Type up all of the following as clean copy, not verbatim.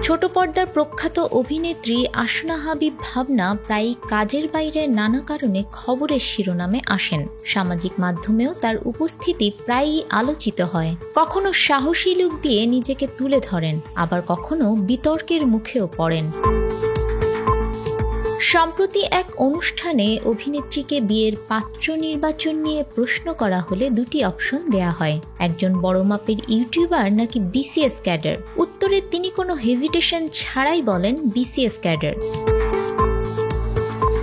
ছোট পর্দার প্রখ্যাত অভিনেত্রী আসনা হাবিব ভাবনা প্রায়ই কাজের বাইরে নানা কারণে খবরের শিরোনামে আসেন। সামাজিক মাধ্যমেও তার উপস্থিতি প্রায়ই আলোচিত হয়। কখনো সাহসী লুক দিয়ে নিজেকে তুলে ধরেন, আবার কখনো বিতর্কের মুখেও পড়েন। সম্প্রতি এক অনুষ্ঠানে অভিনেত্রীকে বিয়ের পাত্র নির্বাচন নিয়ে প্রশ্ন করা হলে দুটি অপশন দেয়া হয়, একজন বড় মাপের ইউটিউবার নাকি বিসিএস ক্যাডার। উত্তরে তিনি কোনো হেজিটেশন ছাড়াই বলেন বিসিএস ক্যাডার।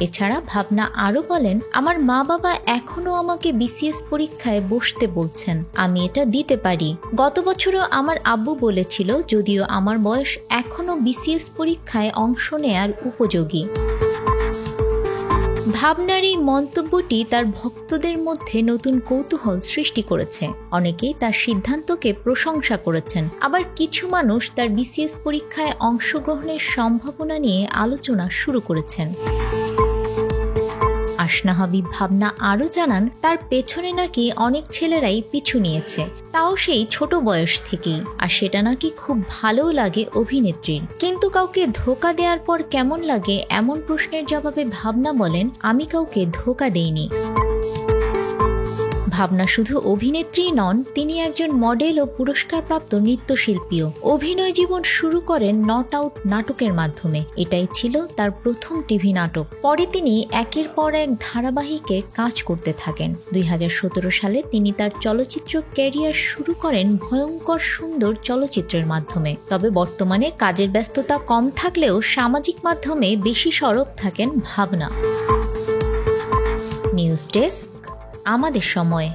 এছাড়া ভাবনা আরও বলেন, আমার মা বাবা এখনও আমাকে বিসিএস পরীক্ষায় বসতে বলছেন, আমি এটা দিতে পারি। গত বছরও আমার আব্বু বলেছিল, যদিও আমার বয়স এখনও বিসিএস পরীক্ষায় অংশ নেয়ার উপযোগী। ভাবনার এই মন্তব্যটি তার ভক্তদের মধ্যে নতুন কৌতূহল সৃষ্টি করেছে। অনেকেই তার সিদ্ধান্তকে প্রশংসা করেছেন, আবার কিছু মানুষ তার বিসিএস পরীক্ষায় অংশগ্রহণের সম্ভাবনা নিয়ে আলোচনা শুরু করেছেন। আসনা হাবিব ভাবনা আরও জানান, তার পেছনে নাকি অনেক ছেলেরাই পিছু নিয়েছে, তাও সেই ছোট বয়স থেকেই, আর সেটা নাকি খুব ভালোও লাগে অভিনেত্রীর। কিন্তু কাউকে ধোঁকা দেওয়ার পর কেমন লাগে এমন প্রশ্নের জবাবে ভাবনা বলেন, আমি কাউকে ধোঁকা দেইনি। ভাবনা শুধু অভিনেত্রী নন, তিনি একজন মডেল ও পুরস্কারপ্রাপ্ত নৃত্যশিল্পীও। অভিনয় জীবন শুরু করেন নট আউট নাটকের মাধ্যমে। এটাই ছিল তার প্রথম টিভি নাটক। পরে তিনি একের পর এক ধারাবাহিকে কাজ করতে থাকেন। 2017 সালে তিনি তার চলচ্চিত্র ক্যারিয়ার শুরু করেন ভয়ঙ্কর সুন্দর চলচ্চিত্রের মাধ্যমে। তবে বর্তমানে কাজের ব্যস্ততা কম থাকলেও সামাজিক মাধ্যমে বেশি সরব থাকেন ভাবনা। নিউজ ডেস্ক, আমাদের সময়।